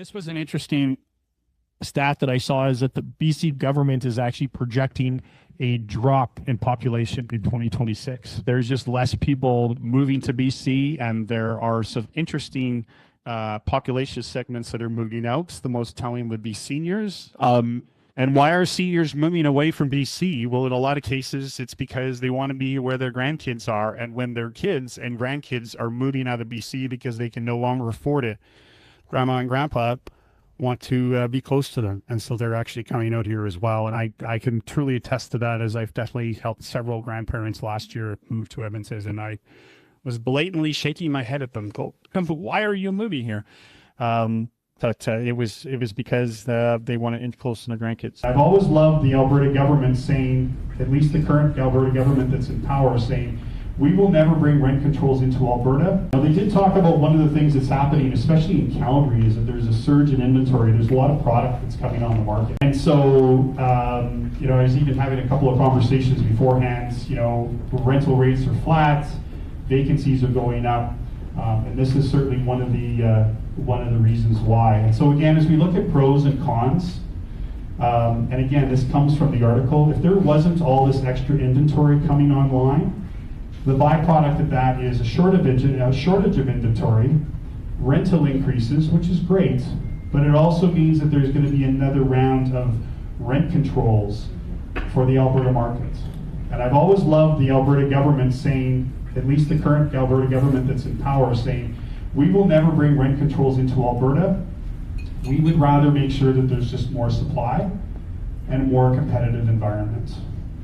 This was an interesting stat that I saw is that the BC government is actually projecting a drop in population in 2026. There's just less people moving to BC, and there are some interesting population segments that are moving out. The most telling would be seniors. And why are seniors moving away from BC? Well, in a lot of cases, it's because they want to be where their grandkids are. And when their kids and grandkids are moving out of BC because they can no longer afford it, grandma and grandpa want to be close to them. And so they're actually coming out here as well. And I can truly attest to that, as I've definitely helped several grandparents last year move to Edmonton. And I was blatantly shaking my head at them. Go, why are you moving here? But it was because they want to inch close to the grandkids. I've always loved the Alberta government saying, at least the current Alberta government that's in power, saying, we will never bring rent controls into Alberta. Now, they did talk about one of the things that's happening, especially in Calgary, is that there's a surge in inventory. There's a lot of product that's coming on the market. And so, I was even having a couple of conversations beforehand. Rental rates are flat, vacancies are going up, and this is certainly one of the reasons why. And so again, as we look at pros and cons, and again, this comes from the article, if there wasn't all this extra inventory coming online, the byproduct of that is a shortage of inventory, rental increases, which is great, but it also means that there's going to be another round of rent controls for the Alberta market. And I've always loved the Alberta government saying, at least the current Alberta government that's in power, saying, we will never bring rent controls into Alberta. We would rather make sure that there's just more supply and a more competitive environment.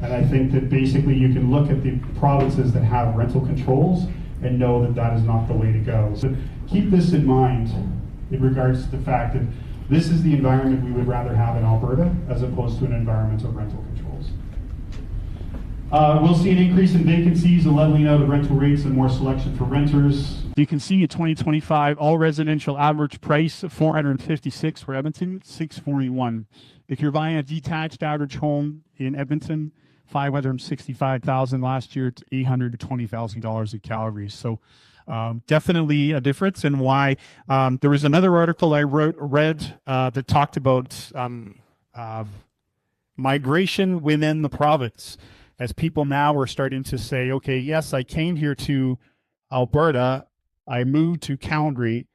And I think that basically you can look at the provinces that have rental controls and know that that is not the way to go. So keep this in mind in regards to the fact that this is the environment we would rather have in Alberta as opposed to an environment of rental controls. We'll see an increase in vacancies, a leveling out of rental rates, and more selection for renters. You can see in 2025, all residential average price of $456 for Edmonton, $641. If you're buying a detached average home in Edmonton, $565,000 last year, it's $800 to $20,000 in Calgary. So definitely a difference. And why there was another article I read that talked about migration within the province, as people now are starting to say, okay, yes, I came here to Alberta, I moved to Calgary,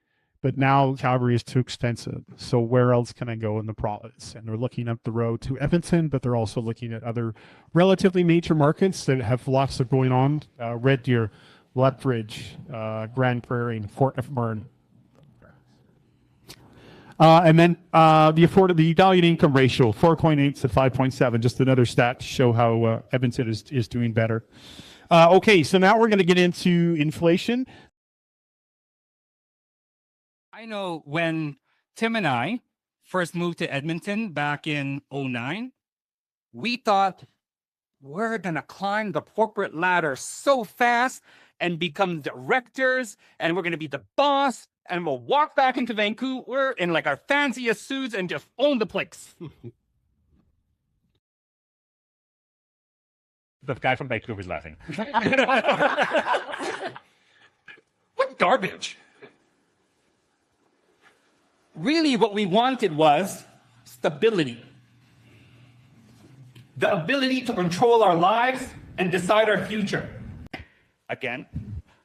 but now Calgary is too expensive. So where else can I go in the province? And they're looking up the road to Edmonton, but they're also looking at other relatively major markets that have lots of going on. Red Deer, Lethbridge, Grand Prairie, and Fort McMurray. And then the valued income ratio, 4.8 to 5.7, just another stat to show how Edmonton is doing better. Okay, so now we're going to get into inflation. I know when Tim and I first moved to Edmonton back in 2009, we thought we're going to climb the corporate ladder so fast and become directors, and we're going to be the boss, and we'll walk back into Vancouver in like our fanciest suits and just own the place. The guy from Vancouver is laughing. What garbage. Really, what we wanted was stability. The ability to control our lives and decide our future. Again,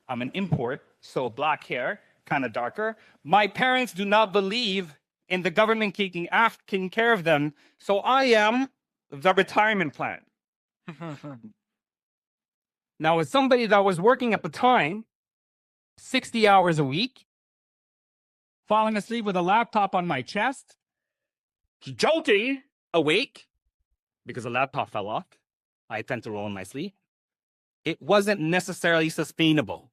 I'm an import, so black hair, kind of darker. My parents do not believe in the government taking care of them, so I am the retirement plan. Now, as somebody that was working at the time, 60 hours a week, falling asleep with a laptop on my chest, jolting awake because the laptop fell off, I tend to roll in my sleep. It wasn't necessarily sustainable.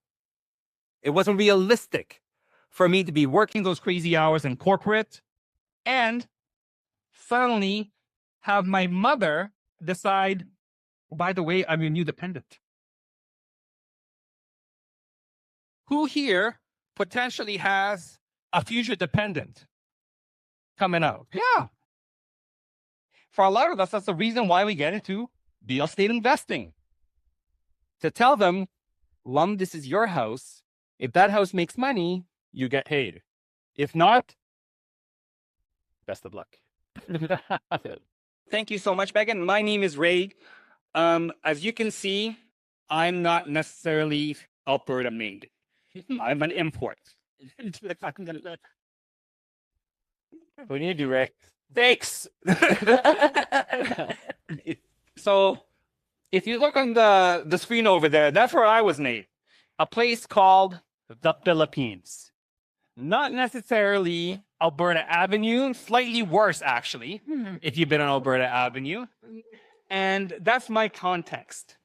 It wasn't realistic for me to be working those crazy hours in corporate and suddenly have my mother decide, by the way, I'm your new dependent. Who here potentially has a future dependent coming out? Yeah. For a lot of us, that's the reason why we get into real estate investing. To tell them, Lum, this is your house. If that house makes money, you get paid. If not, Best of luck. Thank you so much, Megan. My name is Ray. As you can see, I'm not necessarily Alberta made. I'm an import. What do you do, Ray? Thanks. So, if you look on the screen over there, that's where I was made. A place called the Philippines. Not necessarily Alberta Avenue, slightly worse actually, if you've been on Alberta Avenue. And that's my context.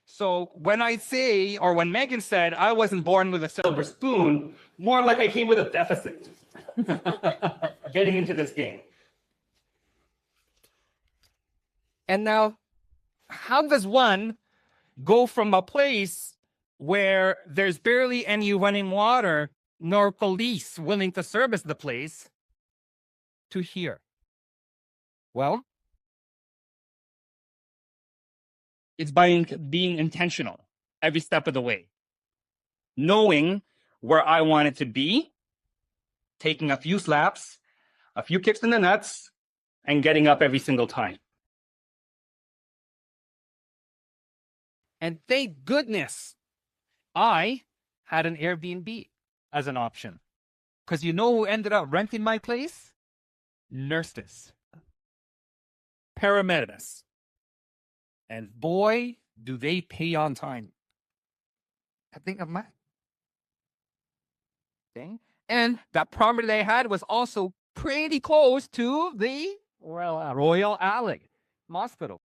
So when I say, or when Megan said, I wasn't born with a silver spoon, more like I came with a deficit getting into this game. And now, how does one go from a place where there's barely any running water nor police willing to service the place to here? Well, it's by being intentional every step of the way, knowing where I want it to be, taking a few slaps, a few kicks in the nuts, and getting up every single time. And thank goodness I had an Airbnb as an option. Because you know who ended up renting my place? Nurses. Paramedics. And boy, do they pay on time. I think of my thing. And that property they had was also pretty close to the Royal Allied Hospital.